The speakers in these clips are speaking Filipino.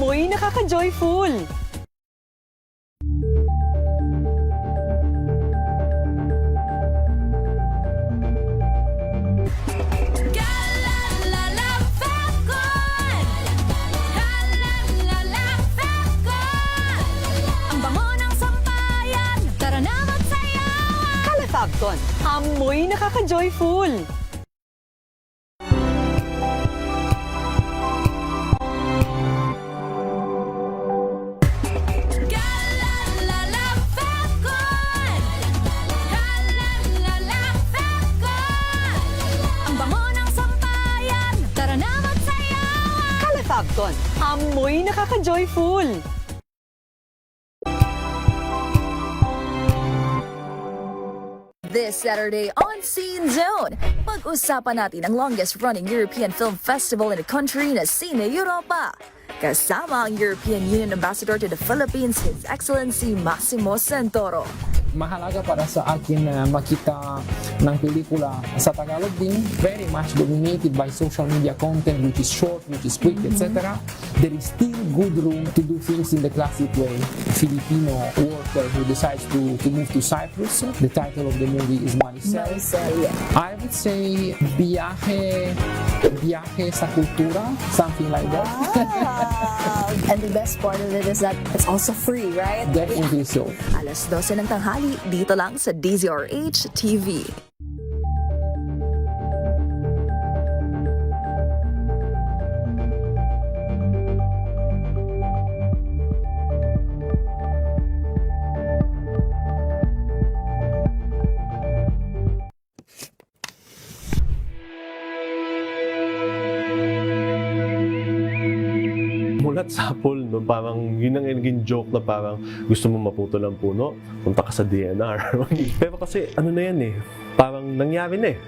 Amoy nakaka-joyful! Calefacton, amoy nakaka-joyful! Calefacton, amoy nakaka-joyful! This Saturday on Scene Zone, pag-usapan natin ang longest-running European Film Festival in the country na Cine Europa. Kasama ang European Union Ambassador to the Philippines, His Excellency Massimo Santoro. Mahalaga para sa akin na makita ng pelikula sa Tagalog din, very much dominated by social media content which is short, which is quick, etc. There is still good room to do things in the classic way. A Filipino worker who decides to move to Cyprus. The title of the movie is Maricel. I would say biyahe sa kultura, something like that. And the best part of it is that it's also free, right? Definitely so. Alas 12 ng tanghali, dito lang sa DZRH TV. Mulat sapol, no? Parang yun ang naging joke na parang gusto mo maputol ang puno, punta ka sa DNR. Pero kasi ano na yan eh, parang nangyari na eh.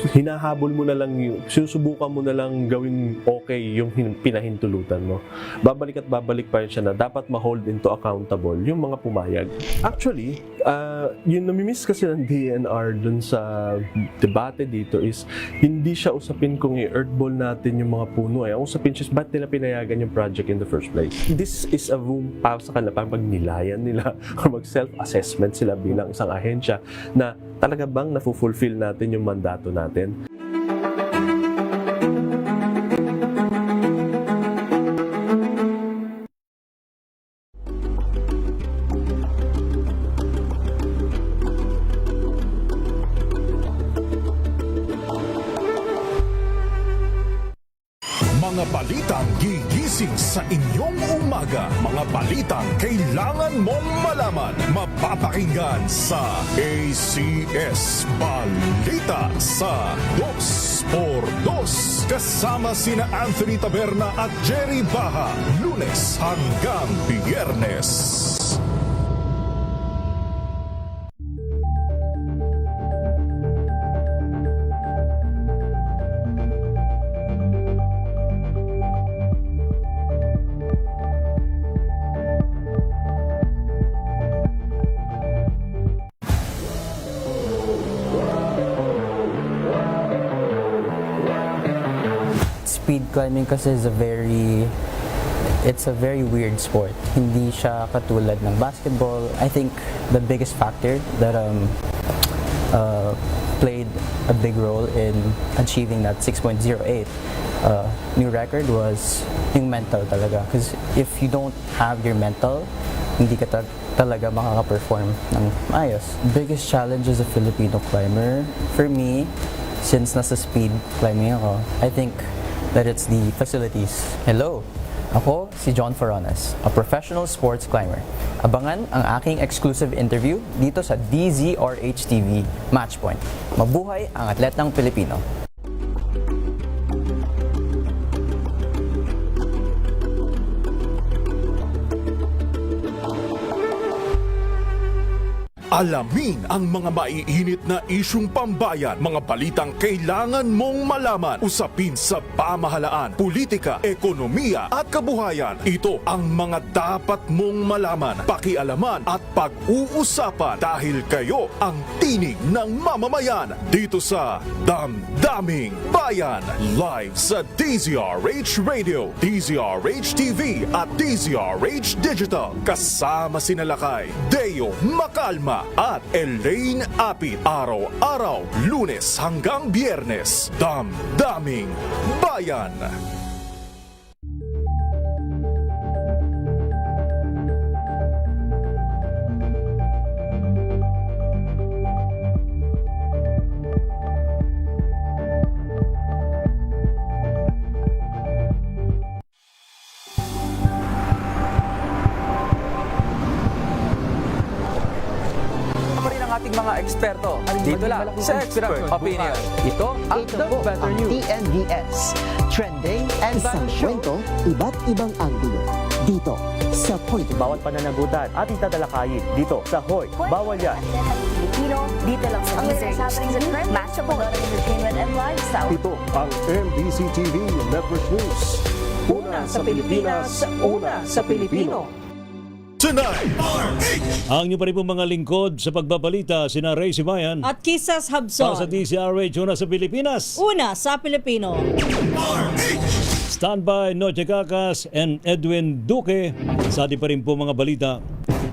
Hinahabol mo na lang yung, sinusubukan mo na lang gawing okay yung pinahintulutan mo. Babalik at babalik pa rin siya na dapat ma-hold into accountable yung mga pumayag. Actually, yung namimiss kasi ng DNR dun sa debate dito is hindi siya usapin kung i-earthball natin yung mga puno. Ang usapin siya is ba't nila pinayagan yung project in the first place. This is a room para sa kanila, parang pagnilayan nila o mag-self-assessment sila bilang isang ahensya na talaga bang na-fulfill natin yung mandato natin? Mga balitang gigising sa inyong umaga. Mga balitang kailangan mong malaman. Mapapakinggan sa ACS Balita sa 2x2. Kasama sina Anthony Taberna at Jerry Baha. Lunes hanggang Biyernes. Speed climbing kasi is it's a very weird sport. Hindi siya katulad ng basketball. I think the biggest factor that played a big role in achieving that 6.08 new record was yung mental talaga. Because if you don't have your mental, hindi ka talaga makaka-perform ng maayos. Biggest challenge as a Filipino climber, for me, since nasa speed climbing ako, I think that it's the facilities. Hello, ako si John Forones, a professional sports climber. Abangan ang aking exclusive interview dito sa DZRH TV Matchpoint. Mabuhay ang atletang Pilipino. Alamin ang mga maiinit na isyung pambayan, mga balitang kailangan mong malaman, usapin sa pamahalaan, politika, ekonomiya at kabuhayan. Ito ang mga dapat mong malaman, pakialaman at pag-uusapan dahil kayo ang tinig ng mamamayan dito sa Damdaming Bayan. Live sa DZRH Radio, DZRH TV at DZRH Digital. Kasama sina Lakay, Deo Macalma at Elaine Apit. Araw-araw, Lunes hanggang Biyernes. Damdaming Bayan. Pa rin ang ating mga eksperto. Dito lang sa Expert Opinion. Ito ang The Better ang News. TNVS. Trending and Isang kwento, iba't ibang anggulo. Dito sa Point of Bawat pananagutan ating tatalakayin dito sa Hoy. Bawal yan. Pilipino, dito lang sa DZRH. Match up entertainment and lifestyle. Ito ang MBC TV Network News. Una sa Pilipinas, una sa Pilipino. Tonight, Ang inyo pa rin pong mga lingkod sa pagbabalita, sina Ray Sibayan. At Kisas Para sa Habson. DZRH, una sa Pilipinas. Una sa Pilipino. Standby Noche Cacas and Edwin Duque. Sa ating pa rin po mga balita,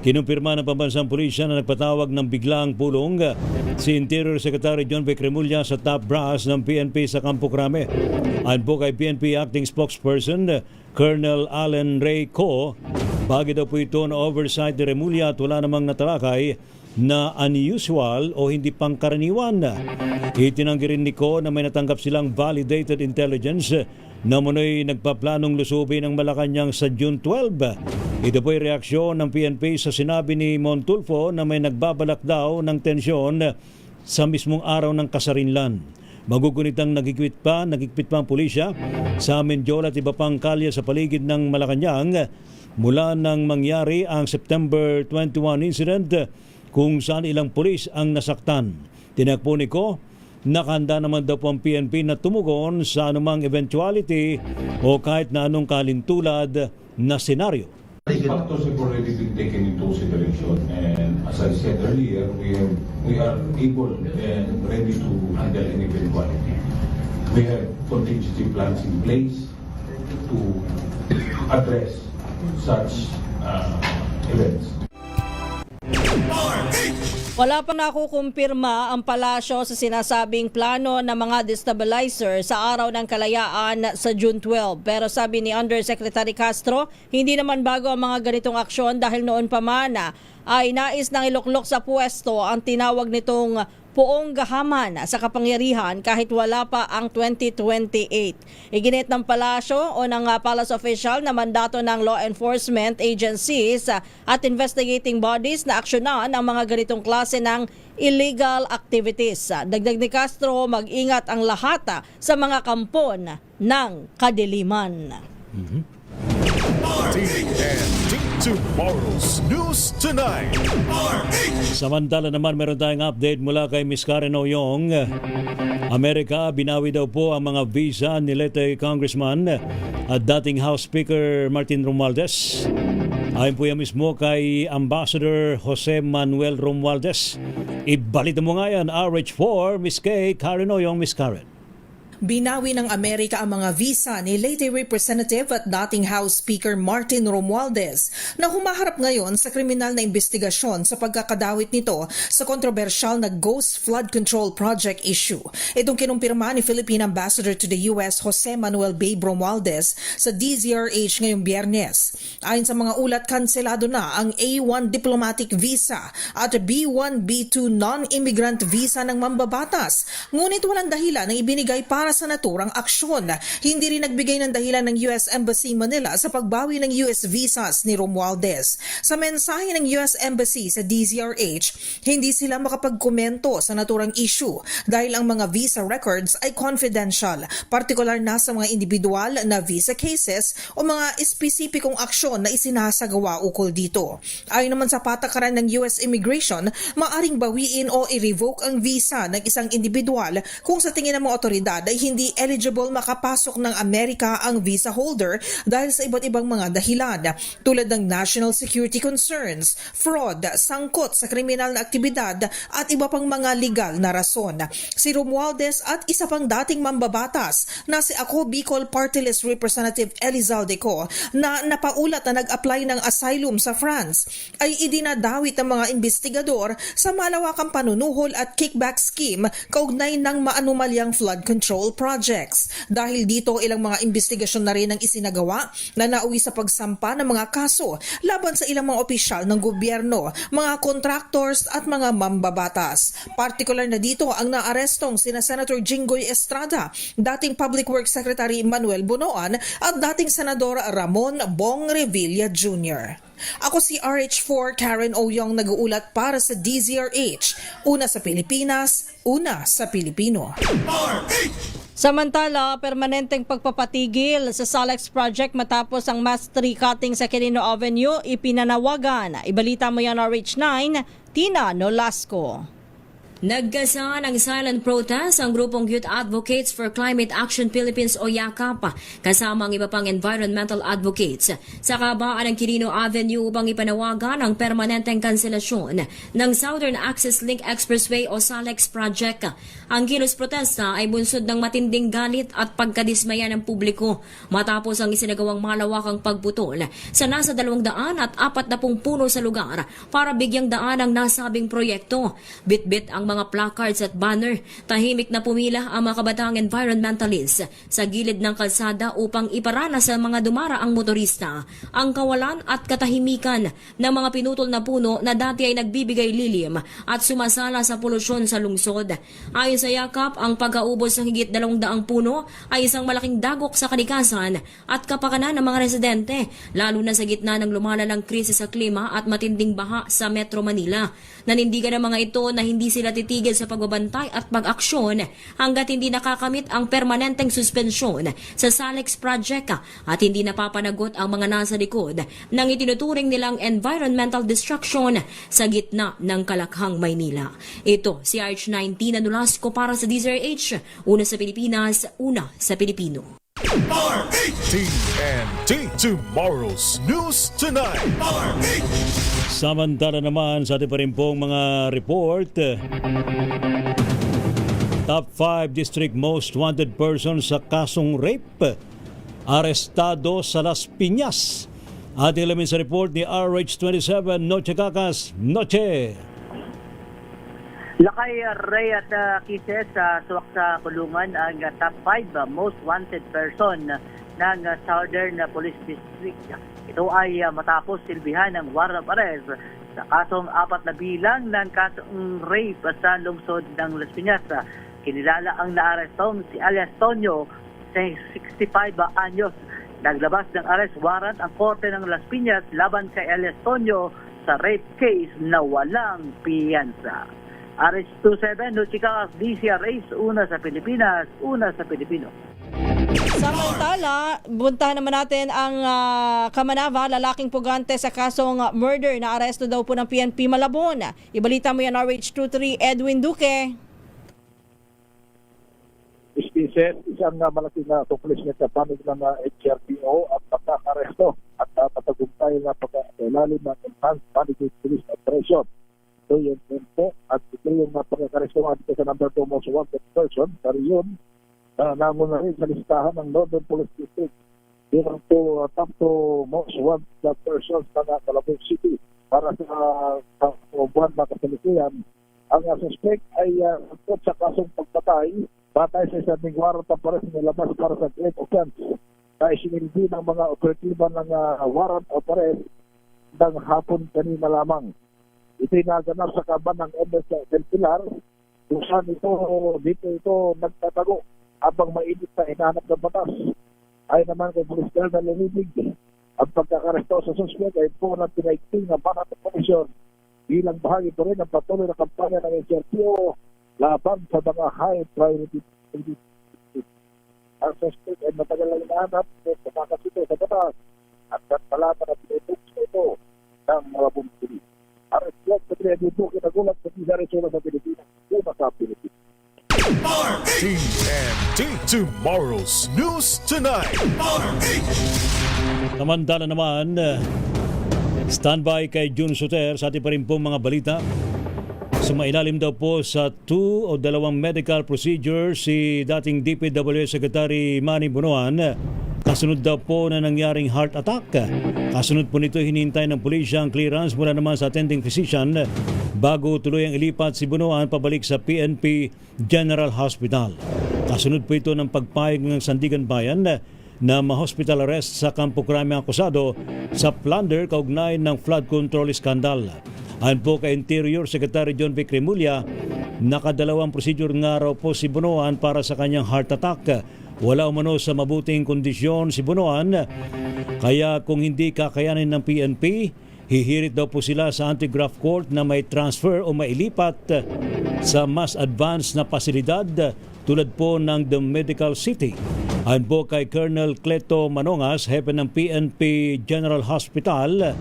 kinumpirma ng pambansang pulisya na nagpatawag ng biglang pulong si Interior Secretary John Vic Remulla sa top brass ng PNP sa Campo Crame. Ayon po kay PNP Acting Spokesperson Colonel Allen Ray Co, bagay daw po ito na oversight ni Remulla at wala namang natalakay na unusual o hindi pangkaraniwan. Itinanggi rin ni Co na may natanggap silang validated intelligence na munoy nagpaplanong lusubin ang Malacanang sa June 12. Ito po ay reaksyon ng PNP sa sinabi ni Montulfo na may nagbabalak daw ng tensyon sa mismong araw ng kasarinlan. Magugunit ang nagigpit pa ang pulisya sa Menjola at iba pang kalye sa paligid ng Malacanang mula nang mangyari ang September 21 incident kung saan ilang pulis ang nasaktan. Tinakpo ni Ko, nakahanda naman daw po ang PNP na tumugon sa anumang eventuality o kahit na anong kalintulad na senaryo. Factors have already been taken into consideration, and as I said earlier, we are able and ready to handle any eventuality. We have contingency plans in place to address such events. Wala pang nakukumpirma ang palasyo sa sinasabing plano ng mga destabilizer sa Araw ng Kalayaan sa June 12. Pero sabi ni Undersecretary Castro, hindi naman bago ang mga ganitong aksyon dahil noon pa man ay nais nang iluklok sa pwesto ang tinawag nitong poong gahaman sa kapangyarihan kahit wala pa ang 2028. Iginit ng palasyo o ng palace official na mandato ng law enforcement agencies at investigating bodies na aksyonan ang mga ganitong klase ng illegal activities. Dagdag ni Castro, mag-ingat ang lahat sa mga kampon ng kadiliman. tomorrow's News Tonight. Samantala naman meron tayong update mula kay Ms. Karen Oyong. Amerika, binawi daw po ang mga visa ni Leyte Congressman at dating House Speaker Martin Romualdez. Ayon po yan mismo kay Ambassador Jose Manuel Romualdez. Ibalita mo nga yan, RH4, Ms. K. Karen Oyong, Ms. Karen. Binawi ng Amerika ang mga visa ni Leyte Representative at dating House Speaker Martin Romualdez na humaharap ngayon sa kriminal na investigasyon sa pagkakadawit nito sa kontrobersyal na Ghost Flood Control Project issue. Itong kinumpirma ni Philippine Ambassador to the US Jose Manuel Babe Romualdez sa DZRH ngayong Biyernes. Ayon sa mga ulat, kanselado na ang A1 Diplomatic Visa at B1, B2 Non-Immigrant Visa ng mambabatas. Ngunit walang dahilan na ibinigay para para sa naturang aksyon. Hindi rin nagbigay ng dahilan ng US Embassy Manila sa pagbawi ng US visas ni Romualdez. Sa mensahe ng US Embassy sa DZRH, hindi sila makapagkomento sa naturang issue dahil ang mga visa records ay confidential, partikular na sa mga individual na visa cases o mga espesipikong aksyon na isinasagawa ukol dito. Ayon naman sa patakaran ng US Immigration, maaring bawiin o i-revoke ang visa ng isang individual kung sa tingin ng mga otoridad ay hindi eligible makapasok ng Amerika ang visa holder dahil sa iba't ibang mga dahilan tulad ng national security concerns, fraud, sangkot sa kriminal na aktibidad at iba pang mga legal na rason. Si Romualdez at isa pang dating mambabatas na si Ako Bicol Party List Representative Elizalde Co na napaulat na nag-apply ng asylum sa France ay idinadawit ng mga investigador sa malawakang panunuhol at kickback scheme kaugnay ng maanumalyang flood control projects. Dahil dito ilang mga investigasyon na rin ang isinagawa na nauwi sa pagsampa ng mga kaso laban sa ilang mga opisyal ng gobyerno, mga contractors at mga mambabatas. Partikular na dito ang naarestong sina Senator Jinggoy Estrada, dating Public Works Secretary Manuel Bunoan at dating Senador Ramon Bong Revilla Jr. Ako si RH4 Karen Oyong nag-uulat para sa DZRH. Una sa Pilipinas, una sa Pilipino. Samantala, permanenteng pagpapatigil sa Salex Project matapos ang mass tree cutting sa Quirino Avenue ipinanawagan. Ibalita mo yan RH9, Tina Nolasco. Nagkasa ng silent protest ang grupong Youth Advocates for Climate Action Philippines o YAKAP kasama ang iba pang environmental advocates sa kabaan ng Quirino Avenue upang ipanawagan ang permanenteng kanselasyon ng Southern Access Link Expressway o SALEX project. Ang kilos protesta ay bunsod ng matinding galit at pagkadismaya ng publiko matapos ang isinagawang malawakang pagputol sa nasa 240 puno sa lugar para bigyang daan ang nasabing proyekto. Bitbit ang mga placards at banner, tahimik na pumila ang mga kabatang environmentalists sa gilid ng kalsada upang iparana sa mga dumaraang motorista ang kawalan at katahimikan ng mga pinutol na puno na dati ay nagbibigay lilim at sumasala sa polusyon sa lungsod. Ayon sa YAKAP, ang pagkaubos ng higit 200 puno ay isang malaking dagok sa kalikasan at kapakanan ng mga residente, lalo na sa gitna ng lumalalang krisis sa klima at matinding baha sa Metro Manila. Nanindigan ng mga ito na hindi sila titigil sa pagbabantay at pag-aksyon hanggat hindi nakakamit ang permanenteng suspensyon sa SALEX project at hindi napapanagot ang mga nasa likod ng itinuturing nilang environmental destruction sa gitna ng Kalakhang, Maynila. Ito si RH9 Tina Nolasco para sa DZRH, una sa Pilipinas, una sa Pilipino. TNT Tomorrow's News Tonight. Samantala naman sa ating pa rin pong mga report, Top 5 District Most Wanted Persons sa kasong rape, arestado sa Las Piñas. Ating alamin sa report ni RH27, Noche Cacas, Noche. Lakay Ray at Kises suwak sa kulungan ang top 5 most wanted person ng Southern Police District. Ito ay matapos silbihan ng warrant of arrest sa kasong 4 na bilang ng kasong rape sa lungsod ng Las Piñas. Kinilala ang naarestong si alias Tonyo, 65 anyos. Naglabas ng arrest warrant ang korte ng Las Piñas laban kay alias Tonyo sa rape case na walang piyansa. RH27, Nuchika, DZRH, una sa Pilipinas, una sa Pilipino. Samantala, buntahan naman natin ang Kamanava, lalaking pugante sa kasong murder na aresto daw po ng PNP Malabon. Ibalita mo yan, RH23, Edwin Duque. Isang malaking accomplishment sa panig ng HRPO at pagkakaresto at patagumpay na pagkailalim ng Enhanced Management Police Operation. Ito yung tempo at ito yung pagkakaresto dito sa number 2 most wanted person sa Riyon. Namuna rin sa listahan ng Northern Police District bilang to top 2 most wanted persons ng Calabog City para sa buwan na kasalikuyan. Ang suspect ay nagpot sa kasong pagpatay batay sa isang warrant of arrest nilabas para sa great offense na isinilbi ng mga operatiba ng warrant of arrest ng hapon kanina lamang. Ito'y naganap sa kaban ng MS del Pilar kung saan dito nagtatago Habang mainit na hinahanap ng batas, ay naman kay Police Colonel Lelibig, ang pagkakaresto sa suspect ay po ng pinaigting ng banat ng komisyon bilang bahagi po rin ng patuloy na kampanya ng NCRPO laban sa mga high priority activities. Ang suspect ay matagal na hinahanap at nakakasito sa batas at kalata na pinitux na ito ng mga bumili. Ang reflect sa Triaduto kinagulat sa Pisa Resula sa Pilipinas. Luma sa Pilipinas. TNT Tomorrow's News Tonight. Samantala naman, standby kay June Soter sa ating pa rin pong mga balita. Sumailalim daw po sa 2 o 2 medical procedure si dating DPWH Secretary Manny Bonoan. Kasunod daw po na nangyaring heart attack. Kasunod po nito hinihintay ng pulisya ang clearance mula naman sa attending physician bago tuluyang ilipat si Bonoan pabalik sa PNP General Hospital. Kasunod po ito ng pagpayag ng Sandigan Bayan na ma-hospital arrest sa Campo Crame akusado sa plunder kaugnay ng flood control scandal. Ayon po kay Interior Secretary John V. Cremulya, nakadalawang procedure nga raw po si Bonoan para sa kanyang heart attack. Wala umano sa mabuting kondisyon si Bonoan, kaya kung hindi kakayanin ng PNP, hihirit daw po sila sa anti-graft court na may transfer o mailipat sa mas advanced na pasilidad tulad po ng The Medical City. Ayon po kay Colonel Cleto Manongas, hepe ng PNP General Hospital,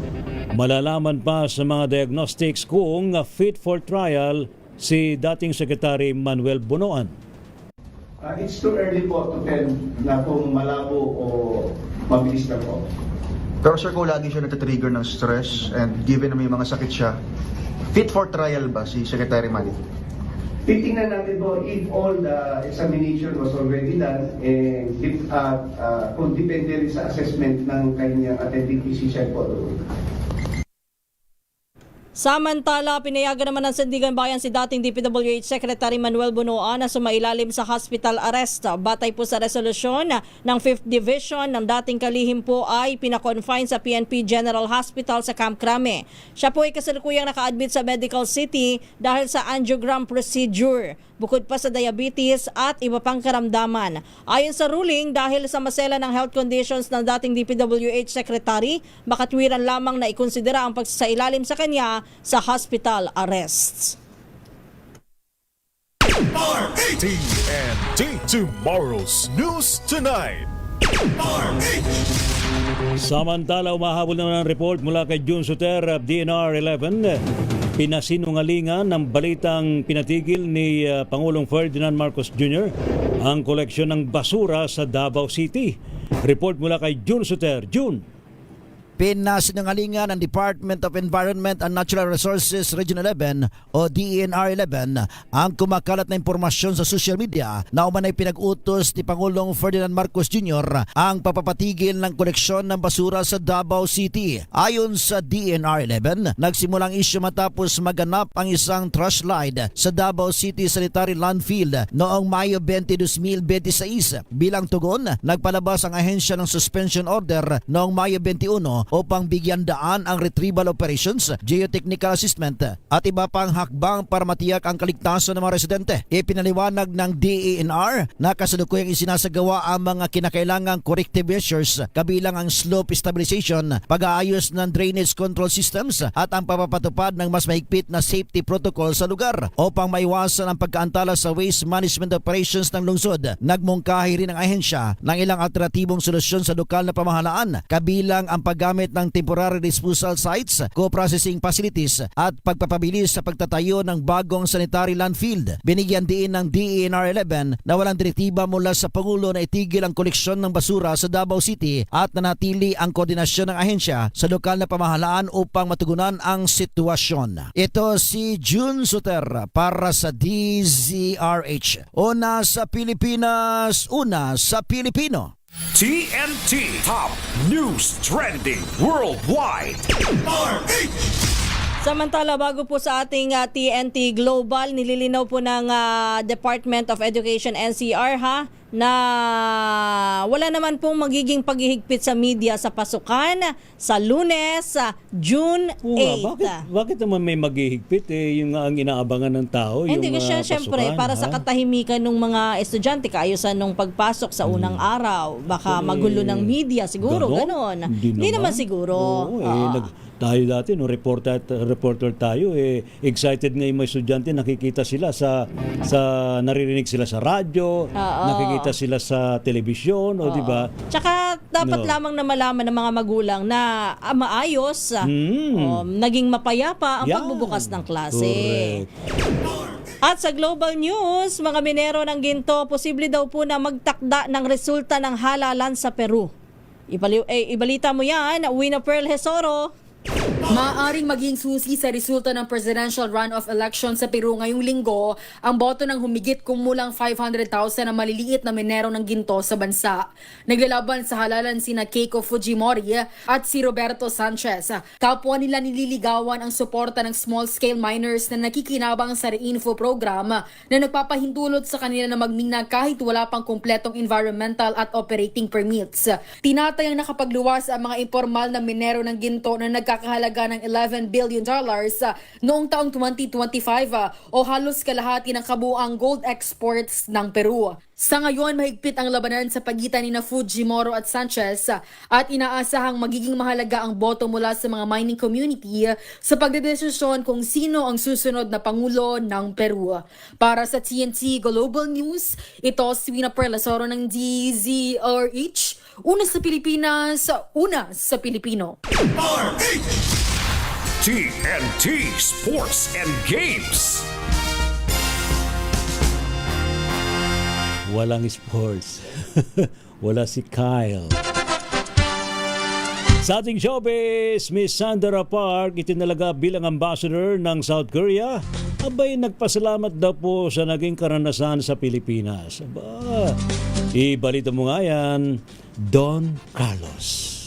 malalaman pa sa mga diagnostics kung fit for trial si dating Secretary Manuel Bonoan. It's too early po to tell na kung malabo o mabilis na po. Pero sir, kung lagi siya nagtatrigger ng stress and given na may mga sakit siya, fit for trial ba si Secretary Manny? Titingnan natin po if all the examination was already done and kung depende rin sa assessment ng kanyang attending physician po. Samantala, pinayagan naman ng Sandigan Bayan si dating DPWH Secretary Manuel Bonoan na sumailalim sa hospital arrest. Batay po sa resolusyon ng 5th Division ng dating kalihim po ay pinakonfine sa PNP General Hospital sa Camp Crame. Siya po ay kasalukuyang naka-admit sa Medical City dahil sa angiogram procedure, bukod pa sa diabetes at iba pang karamdaman. Ayon sa ruling, dahil sa masela ng health conditions ng dating DPWH Secretary, makatwiran lamang na ikonsidera ang pagsasailalim sa kanya sa hospital arrests. TNT Tomorrow's News Tonight. Samantala, umahabol naman ang report mula kay June Soter, DNR 11. Pinasinungalingan ng balitang pinatigil ni Pangulong Ferdinand Marcos Jr. ang koleksyon ng basura sa Davao City. Report mula kay June Soter. June. Pinasinungalingan ng Department of Environment and Natural Resources Region 11 o DENR 11 ang kumakalat na impormasyon sa social media na umanay pinag-utos ni Pangulong Ferdinand Marcos Jr. ang papapatigil ng koleksyon ng basura sa Davao City. Ayon sa DENR 11, nagsimulang isyu matapos maganap ang isang trash slide sa Davao City Sanitary Landfill noong Mayo 20, 2026. Bilang tugon, nagpalabas ang ahensya ng suspension order noong Mayo 21 upang bigyan daan ang retrieval operations, geotechnical assessment at iba pang hakbang para matiyak ang kaligtasan ng mga residente. Ipinaliwanag ng DENR na kasalukuyang isinasagawa ang mga kinakailangang corrective measures kabilang ang slope stabilization, pag-aayos ng drainage control systems at ang papapatupad ng mas mahigpit na safety protocol sa lugar upang maiwasan ang pagkaantala sa waste management operations ng lungsod. Nagmungkahi rin ang ahensya ng ilang alternatibong solusyon sa lokal na pamahalaan kabilang ang paggamit ng temporary disposal sites, co-processing facilities at pagpapabilis sa pagtatayo ng bagong sanitary landfill. Binigyan din ng DENR 11 na walang direktiba mula sa Pangulo na itigil ang koleksyon ng basura sa Davao City at nanatili ang koordinasyon ng ahensya sa lokal na pamahalaan upang matugunan ang sitwasyon. Ito si June Soter para sa DZRH. Una sa Pilipinas, una sa Pilipino. TNT Top News Trending Worldwide. Samantala, bago po sa ating TNT Global, nililinaw po ng Department of Education NCR na wala naman pong magiging paghihigpit sa media sa pasukan sa Lunes, June 8. Bakit naman may maghihigpit? Yung ang inaabangan ng tao, Hindi yung kasi syempre pasukan, para sa katahimikan ng mga estudyante, kaayusan nung pagpasok sa unang araw, baka magulo ng media siguro, ganon. Hindi naman siguro. Tayo dati, reporter tayo, excited nga yung mga estudyante, nakikita sila sa naririnig sila sa radyo, nakikita sila sa telebisyon, di ba? Tsaka dapat lamang na malaman ng mga magulang na maayos, naging mapayapa ang pagbubukas ng klase. Correct. At sa global news, mga minero ng ginto, posible daw po na magtakda ng resulta ng halalan sa Peru. Ibalita mo yan, Wina Pearl Hesoro. Maaaring maging susi sa resulta ng presidential runoff election sa Peru ngayong linggo ang boto ng humigit kumulang 500,000 na maliliit na minero ng ginto sa bansa. Naglalaban sa halalan sina Keiko Fujimori at si Roberto Sanchez. Kapwa nila nililigawan ang suporta ng small-scale miners na nakikinabang sa Reinfo program na nagpapahintulot sa kanila na magmina kahit wala pang kumpletong environmental at operating permits. Tinatayang nakapagluwas ang mga informal na minero ng ginto na nagkakahalaga ng $11 billion noong taong 2025 o halos kalahati ng kabuuang gold exports ng Peru. Sa ngayon, mahigpit ang labanan sa pagitan ni Fujimori at Sanchez at inaasahang magiging mahalaga ang boto mula sa mga mining community sa pagdedesisyon kung sino ang susunod na pangulo ng Peru. Para sa TNT Global News, ito si Wina Pearl Hesoro ng DZRH. Una sa Pilipinas, una sa Pilipino. TNT Sports and Games. Walang sports. Wala si Kyle. Sa ating showbiz, Miss Sandra Park itinalaga bilang ambassador ng South Korea. Abay, nagpasalamat daw po sa naging karanasan sa Pilipinas. Aba, ibalita mo nga yan, Don Carlos.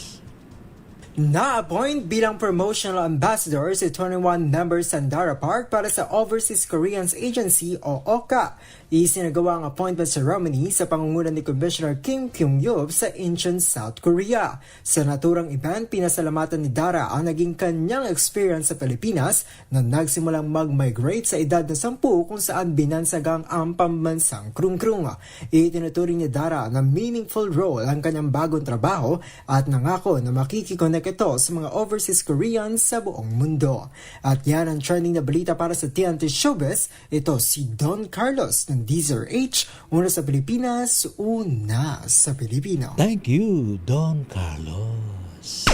Na-appoint bilang promotional ambassador si 21-member Sandra Park para sa Overseas Koreans Agency o OCA. Isinagawa ang appointment ceremony sa pangunguna ni Commissioner Kim Kyung-yup sa Incheon, South Korea. Sa naturang event, pinasalamatan ni Dara ang naging kanyang experience sa Pilipinas na nagsimulang mag-migrate sa edad na 10 kung saan binansagang ang pambansang krung-krung. Itinuturing ni Dara na meaningful role ang kanyang bagong trabaho at nangako na makikikonek ito sa mga overseas Koreans sa buong mundo. At yan ang trending na balita para sa TNT Showbiz. Ito si Don Carlos ng DZRH, una sa Pilipinas, una sa Pilipino. Thank you, Don Carlos.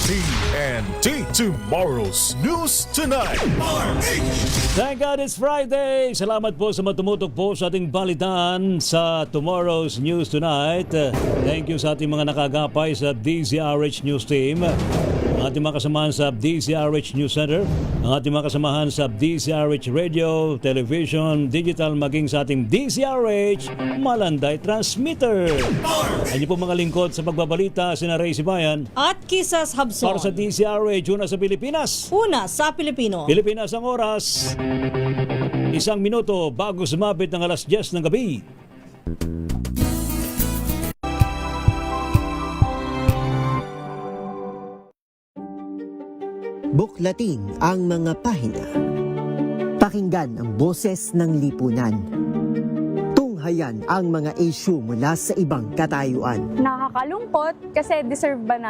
TNT, tomorrow's news tonight. Thank God it's Friday. Salamat po sa matumutok po sa ating balitaan sa Tomorrow's News Tonight. Thank you sa ating mga nakagapay sa DZRH News Team, ang ating mga kasamahan sa DZRH News Center, ang ating mga kasamahan sa DZRH Radio, Television, Digital, maging sa ating DZRH Malanday Transmitter. Ano po mga lingkod sa pagbabalita, sina Ray Sibayan at Kisas Habson. Para sa DZRH, una sa Pilipinas. Una sa Pilipino. Pilipinas ang oras. 1 minuto bago sumapit ng alas 10 ng gabi. Buklatin ang mga pahina. Pakinggan ang boses ng lipunan. Tunghayan ang mga issue mula sa ibang katayuan. Nakakalungkot kasi deserve ba na